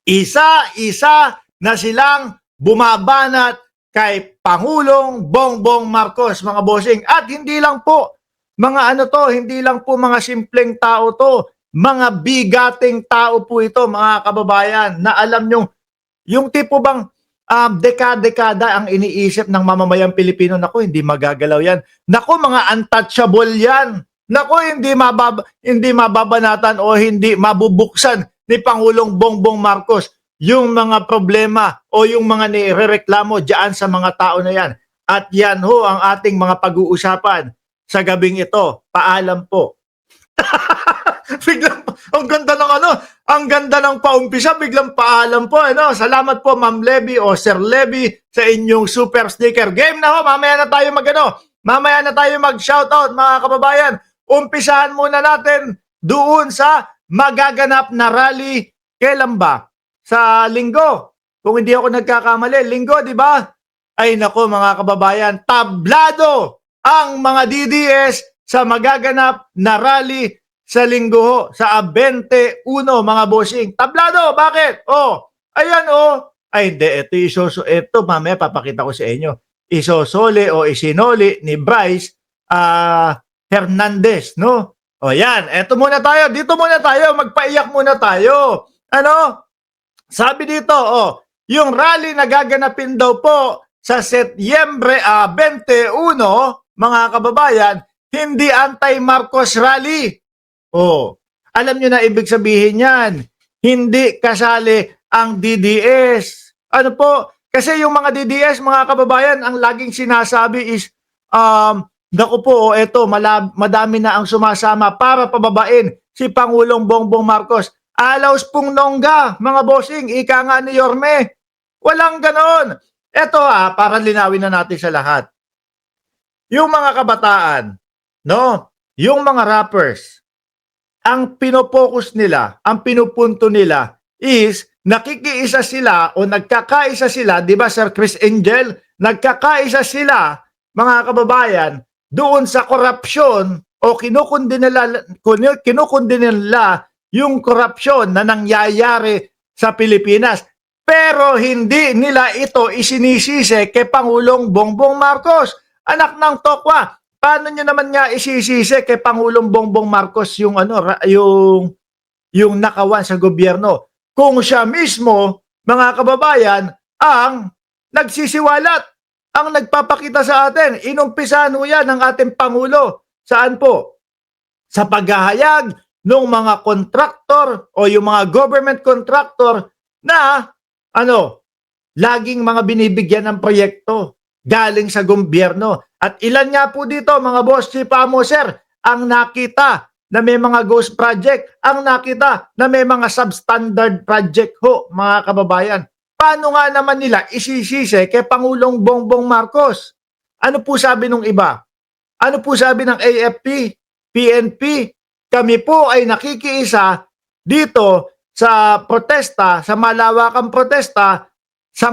Isa-isa na silang bumabanat kay Pangulong Bongbong Marcos, mga bossing. At hindi lang po mga ano to, hindi lang po mga simpleng tao to, mga bigating tao po ito, mga kababayan, na alam nyo, yung tipo bang dekada-dekada ang iniisip ng mamamayang Pilipino, nako, hindi magagalaw yan. Nako, mga untouchable yan. Nako, hindi mababanatan o hindi mabubuksan ni Pangulong Bongbong Marcos yung mga problema o yung mga nirereklamo diyan sa mga tao na yan. At yan ho ang ating mga pag-uusapan sa gabing ito. Paalam po. Biglang, ang ganda ng ano, ang ganda ng paumpisa, biglang paalam po. Ano? Salamat po, Ma'am Levy o Sir Levy, sa inyong super sticker. Game na ho, mamaya na tayo mamaya na tayo mag-shoutout, mga kababayan. Umpisahan muna natin doon sa magaganap na rally. Kailan ba? Sa linggo. Kung hindi ako nagkakamali, linggo, di ba? Ay nako, mga kababayan, tablado ang mga DDS sa magaganap na rally sa linggo sa 21, mga bossing. Tablado, bakit? Ayan Ay hindi, ito mamaya papakita ko sa inyo. Isosole o isinoli ni Bryce Hernandez, no? Yan, eto muna tayo. Dito muna tayo, magpaiyak muna tayo. Ano? Sabi dito, yung rally na gaganapin daw po sa Setyembre 21, mga kababayan, hindi anti-Marcos rally. Alam nyo na ibig sabihin yan. Hindi kasali ang DDS. Ano po? Kasi yung mga DDS, mga kababayan, ang laging sinasabi is, naku po, eto, madami na ang sumasama para pababain si Pangulong Bongbong Marcos. Alaos pong nongga, mga bossing, ika nga ni Yorme. Walang ganon. Eto para linawin na natin sa lahat. Yung mga kabataan, no? Yung mga rappers, ang pinopokus nila, ang pinupunto nila is nakikiisa sila o nagkakaisa sila, di ba Sir Chris Angel? Nagkakaisa sila, mga kababayan, doon sa korupsyon o kinukundi nila yung korupsyon na nangyayari sa Pilipinas. Pero hindi nila ito isinisisi kay Pangulong Bongbong Marcos. Anak ng tokwa, paano nyo naman nga isisisi kay Pangulong Bongbong Marcos yung yung nakawan sa gobyerno kung siya mismo, mga kababayan, ang nagsisiwalat, ang nagpapakita sa atin. Inumpisahan ho yan ng ating Pangulo. Saan po? Sa paghahayag ng mga kontraktor o yung mga government contractor na laging mga binibigyan ng proyekto galing sa gobyerno. At ilan nga po dito, mga boss, si Pamo, sir, ang nakita na may mga ghost project, ang nakita na may mga substandard project ho, mga kababayan. Paano nga naman nila isisisi kay Pangulong Bongbong Marcos? Ano po sabi ng iba? Ano po sabi ng AFP, PNP? Kami po ay nakikiisa dito sa protesta, sa malawakang protesta sa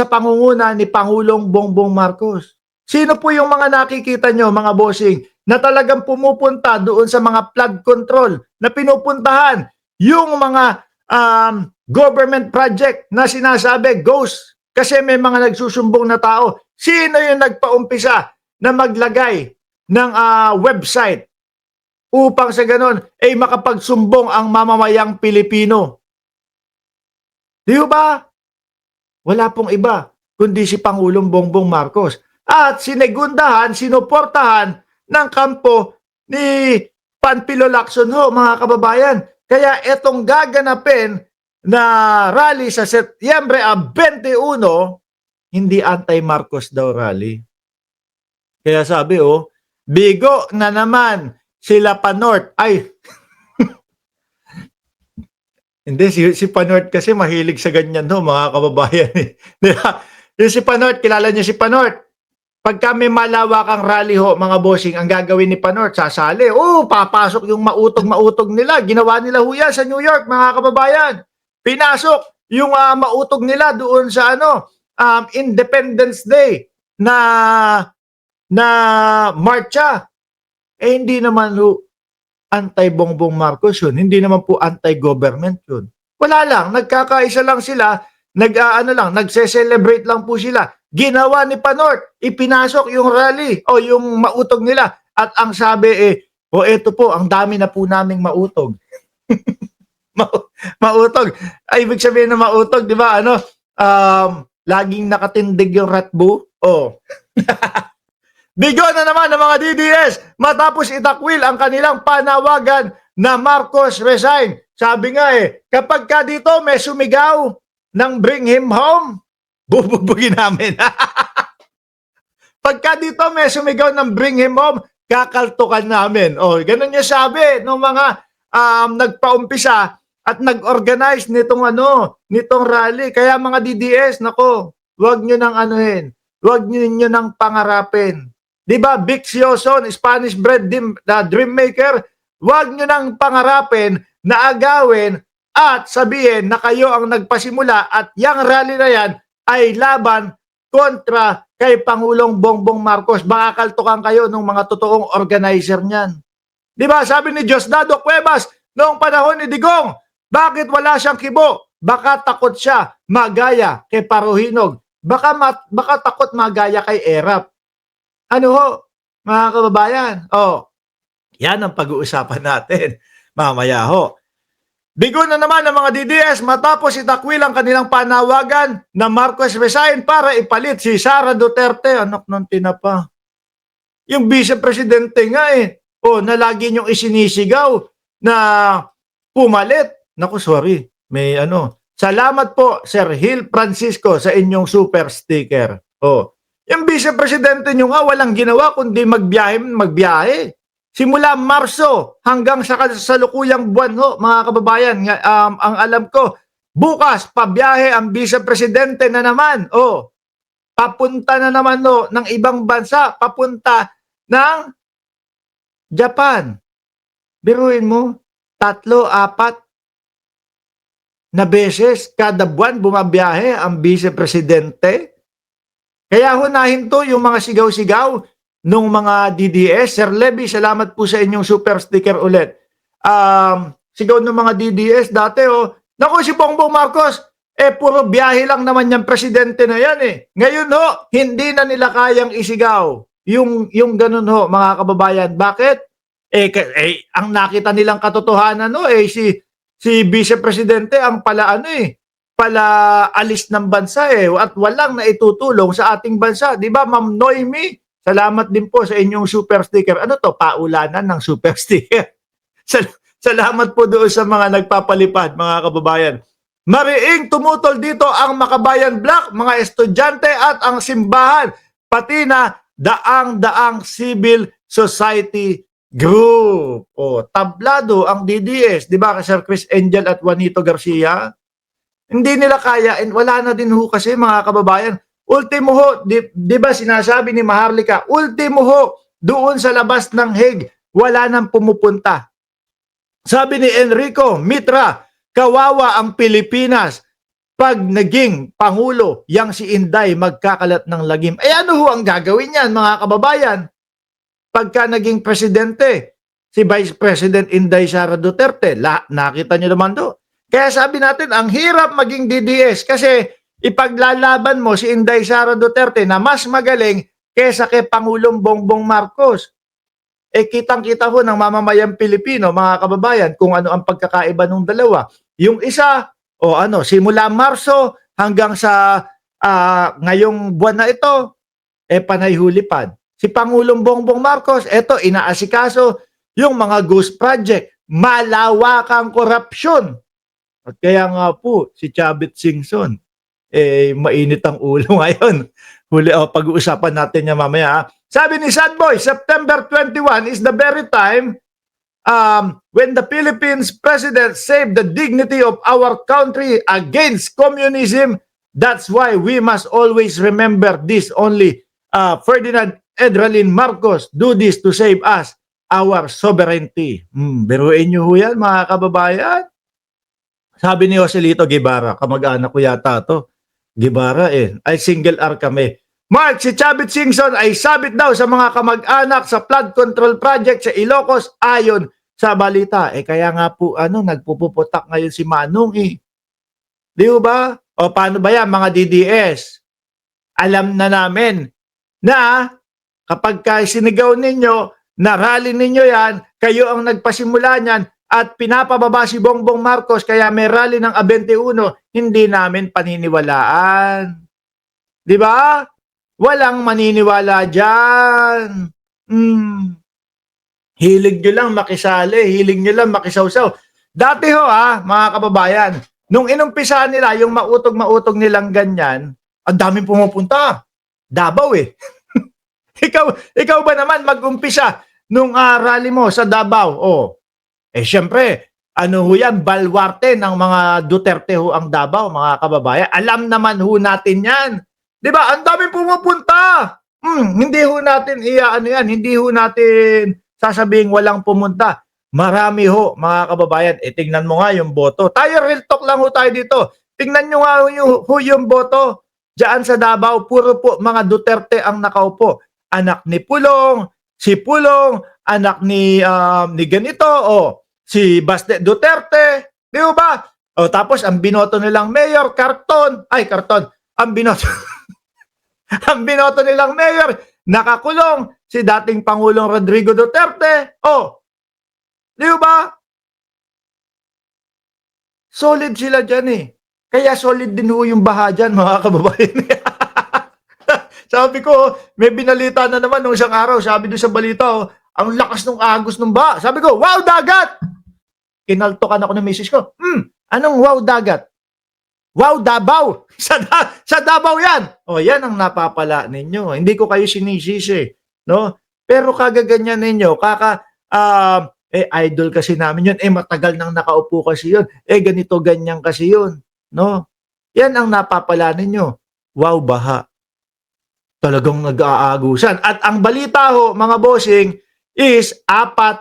pangunguna ni Pangulong Bongbong Marcos. Sino po yung mga nakikita nyo, mga bossing, na talagang pumupunta doon sa mga flood control, na pinupuntahan yung mga government project na sinasabi ghost kasi may mga nagsusumbong na tao? Sino yung nagpaumpisa na maglagay ng website upang sa ganon ay makapagsumbong ang mamamayang Pilipino? Di ba? Wala pong iba kundi si Pangulong Bongbong Marcos. At sinegundahan, sinuportahan ng kampo ni Panfilo Lacson ho, mga kababayan. Kaya etong gaganapin na rally sa Setyembre 21, hindi anti-Marcos daw rally. Kaya sabi bigo na naman sila Panort. Ay, hindi, si Panort kasi mahilig sa ganyan mga kababayan. Yung si Panort, kilala niyo si Panort? Pagka may malawakang rally mga bossing, ang gagawin ni Panort, sasali. Papasok yung mautog nila. Ginawa nila yan sa New York, mga kababayan. Pinasok yung mautog nila doon sa Independence Day na marcha. Hindi naman anti-Bongbong Marcos yun. Hindi naman po anti-government yun. Wala lang, nagkakaisa lang sila, nag-aano lang, nagse-celebrate lang po sila. Ginawa ni Panort, ipinasok yung rally o yung mautog nila. At ang sabi o eto po, ang dami na po naming mautog. Mautog. Ay, ibig sabihin na mautog, di ba? Ano, laging nakatindig yung ratbo. Oh. Bigo na naman ng mga DDS matapos itakwil ang kanilang panawagan na Marcos resign. Sabi nga kapag ka dito may sumigaw ng bring him home, bububugin namin. Pagka dito may sumigaw ng bring him home, kakaltukan namin. Oh, ganun yung sabi ng mga nagpaumpisa at nag-organize nitong rally. Kaya mga DDS, nako, wag nyo nang anuhin. Wag nyo nang pangarapin. Di ba, Vic Sioson, Spanish bread dream maker, wag nyo nang pangarapin na agawin at sabihin na kayo ang nagpasimula at yung rally na yan ay laban kontra kay Pangulong Bongbong Marcos. Baka kaltukan kayo ng mga totoong organizer niyan. Di ba, sabi ni Diosdado Cuevas noong panahon ni Digong, bakit wala siyang kibo? Baka takot siya magaya kay Paruhinog. Baka takot magaya kay Erap. Ano ho, mga kababayan? Oh, yan ang pag-uusapan natin mamaya ho. Bigo na naman ng mga DDS matapos itakwil ang kanilang panawagan na Marcos resign para ipalit si Sara Duterte. Anak ng tinapa. Yung vice-presidente nga na lagi niyong isinisigaw na pumalit. Naku, sorry. May Salamat po, Sir Hill Francisco, sa inyong super sticker. Yung vice-presidente nyo nga walang ginawa kundi magbiyahe. Simula Marso hanggang sa kasalukuyang buwan ho, mga kababayan, ang alam ko, bukas pabiyahe ang vice-presidente na naman. Papunta na naman ng ibang bansa, papunta ng Japan. Biruin mo, 3, 4 na beses kada buwan bumabiyahe ang vice-presidente. Kaya hunahin to yung mga sigaw-sigaw nung mga DDS. Sir Levy, salamat po sa inyong super sticker ulit. Sigaw ng mga DDS dati naku, si Bongbong Marcos, puro biyahe lang naman yung presidente na yan Ngayon hindi na nila kayang isigaw. Yung ganun mga kababayan. Bakit? Ang nakita nilang katotohanan si Vice Presidente ang pala pala alis ng bansa at walang naitutulong sa ating bansa. Di ba, Ma'am Noemi? Salamat din po sa inyong super sticker. Ano to? Paulanan ng super sticker. Salamat po doon sa mga nagpapalipad, mga kababayan. Mariing tumutol dito ang Makabayan Black, mga estudyante at ang simbahan, pati na daang-daang civil society group. Tablado ang DDS. Di ba, Sir Chris Angel at Juanito Garcia? Hindi nila kaya and wala na din kasi mga kababayan. Ultimo di ba sinasabi ni Maharlika, ultimo doon sa labas ng Hague, wala nang pumupunta. Sabi ni Enrico Mitra, kawawa ang Pilipinas pag naging Pangulo, yang si Inday magkakalat ng lagim. Ano ang gagawin niyan mga kababayan? Pagka naging presidente, si Vice President Inday Sara Duterte, nakita niyo naman Kaya sabi natin, ang hirap maging DDS kasi ipaglalaban mo si Inday Sara Duterte na mas magaling kesa kay Pangulong Bongbong Marcos. Kitang-kita ng mamamayang Pilipino, mga kababayan, kung ano ang pagkakaiba ng dalawa. Yung isa, simula Marso hanggang sa ngayong buwan na ito, panay hulipad. Si Pangulong Bongbong Marcos, inaasikaso yung mga ghost project, malawakang korupsyon. At kaya nga po, si Chavit Singson, mainit ang ulo ngayon. Pag-uusapan natin niya mamaya. Sabi ni Sadboy, September 21 is the very time when the Philippines president saved the dignity of our country against communism. That's why we must always remember this only. Ferdinand Edralin Marcos do this to save us, our sovereignty. Biruin niyo yan, mga kababayan. Sabi ni Joselito Guevara, kamag-anak ko yata to. Guevara ay single R kami. Mark, si Chavit Singson ay sabit daw sa mga kamag-anak sa flood control project sa Ilocos ayon sa balita. Kaya nga po nagpupuputak ngayon si Manong Di ba? O paano ba yan mga DDS? Alam na namin na kapag sinigaw ninyo, na-rally ninyo yan, kayo ang nagpasimula niyan at pinapababa si Bongbong Marcos kaya may rally ng A21, hindi namin paniniwalaan. Di ba? Walang maniniwala dyan. Hilig nyo lang makisali, hilig nyo lang makisawsaw. Dati ho mga kababayan, nung inumpisahan nila yung mautog-mautog nilang ganyan, ang daming pumupunta. Davao eh. ikaw ba naman mag-umpisa nung rally mo sa Davao? Oh, syempre, ano ho yan, balwarte ng mga Duterte ho ang Davao, mga kababayan. Alam naman ho natin yan. Di ba? Ang daming pumupunta. Hindi ho natin hindi ho natin sasabing walang pumunta. Marami ho, mga kababayan. Tingnan mo nga yung boto. Tayo real talk lang ho tayo dito. Tingnan nyo nga yung boto. Diyan sa Davao, puro po mga Duterte ang nakaupo. Anak ni Pulong, si Pulong, anak ni ganito, si Baste Duterte, di ba? Tapos ang binoto nilang mayor, Carton, ang binoto ang binoto nilang mayor, nakakulong si dating Pangulong Rodrigo Duterte. Di ba? Solid sila dyan eh. Kaya solid din ho yung baha dyan, mga kababayan. Sabi ko, may binalita na naman nung isang araw, sabi doon sa balita, ang lakas ng agos ng baha. Sabi ko, wow, dagat! Kinaltokan ako ng misis ko, anong wow, dagat? Wow, Davao! Sa Davao yan! Yan ang napapala ninyo. Hindi ko kayo sinisisi. No? Pero kagaganyan ninyo, idol kasi namin yun. Matagal nang nakaupo kasi yun. Ganito, ganyan kasi yun. No? Yan ang napapala ninyo. Wow, baha. Talagang nag-aagusan. At ang balita ho, mga bossing, is 4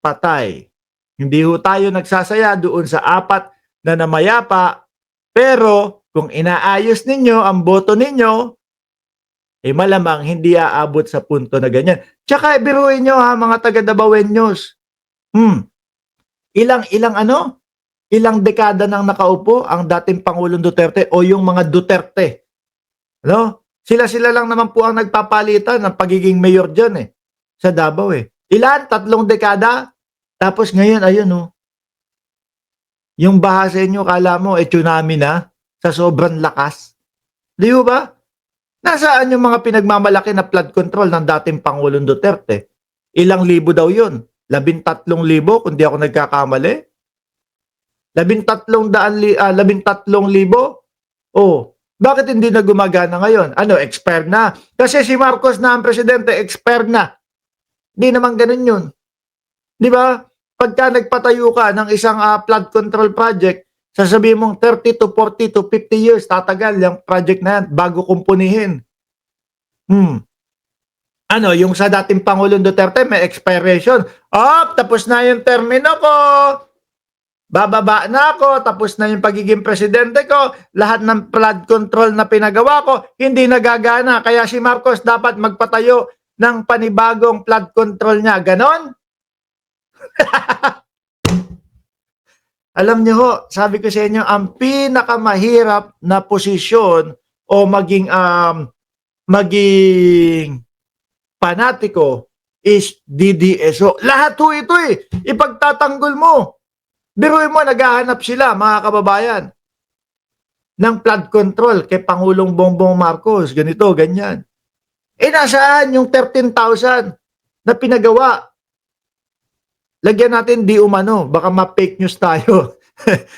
patay. Hindi ho tayo nagsasaya doon sa 4 na namayapa. Pero kung inaayos ninyo ang boto ninyo, malamang hindi aabot sa punto na ganyan. Tsaka biruin nyo mga taga-Davaoenos. Ilang dekada nang nakaupo ang dating Pangulong Duterte o yung mga Duterte. No? Sila lang naman po ang nagpapalitan ng pagiging mayor dyan sa Davao Ilan? 3 dekada? Tapos ngayon, ayun yung baha sa inyo, kala mo, tsunami na sa sobrang lakas. Di ba? Nasaan yung mga pinagmamalaki na flood control ng dating Pangulong Duterte? Ilang libo daw yun? 13,000 kung di ako nagkakamali? 13,000? Bakit hindi na gumagana ngayon? Expire na? Kasi si Marcos na ang presidente, expire na. Di naman ganun yun. Di ba? Pagka nagpatayo ka ng isang flood control project, sasabihin mong 30 to 40 to 50 years tatagal yung project na yan bago kumpunihin. Yung sa dating Pangulong Duterte may expiration. Tapos na yung termino ko. Bababa na ako. Tapos na yung pagiging presidente ko. Lahat ng flood control na pinagawa ko, hindi nagagana. Kaya si Marcos dapat magpatayo ng panibagong flood control niya. Ganon? Alam niyo ho, sabi ko sa inyo, ang pinakamahirap na posisyon o maging panatiko is DDSO. Lahat ho ito ipagtatanggol mo. Biruin mo, naghahanap sila, mga kababayan, ng flood control kay Pangulong Bongbong Marcos. Ganito, ganyan. Nasaan yung 13,000 na pinagawa? Lagyan natin di umano, baka ma-fake news tayo.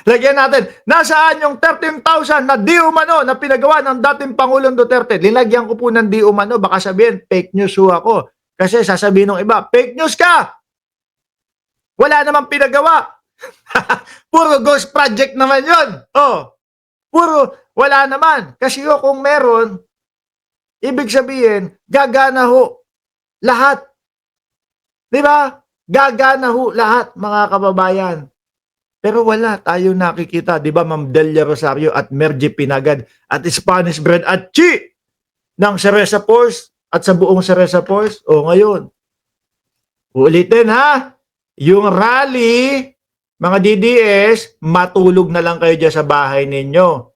Lagyan natin, nasaan yung 13,000 na di umano na pinagawa ng dating Pangulong Duterte? Linagyan ko po ng di umano, baka sabihin, fake news ho ako. Kasi sasabihin ng iba, fake news ka! Wala namang pinagawa. Puro ghost project naman yun. Puro, wala naman. Kasi kung meron, ibig sabihin, gagana ho lahat. Di ba? Gagana ho lahat, mga kababayan. Pero wala tayong nakikita. Di ba, Ma'am Delia Rosario at Mergy Pinagad at Spanish Bread at Chi ng Cereza Force at sa buong Cereza Force. Ngayon, ulitin yung rally Mga DDS, matulog na lang kayo dyan sa bahay ninyo.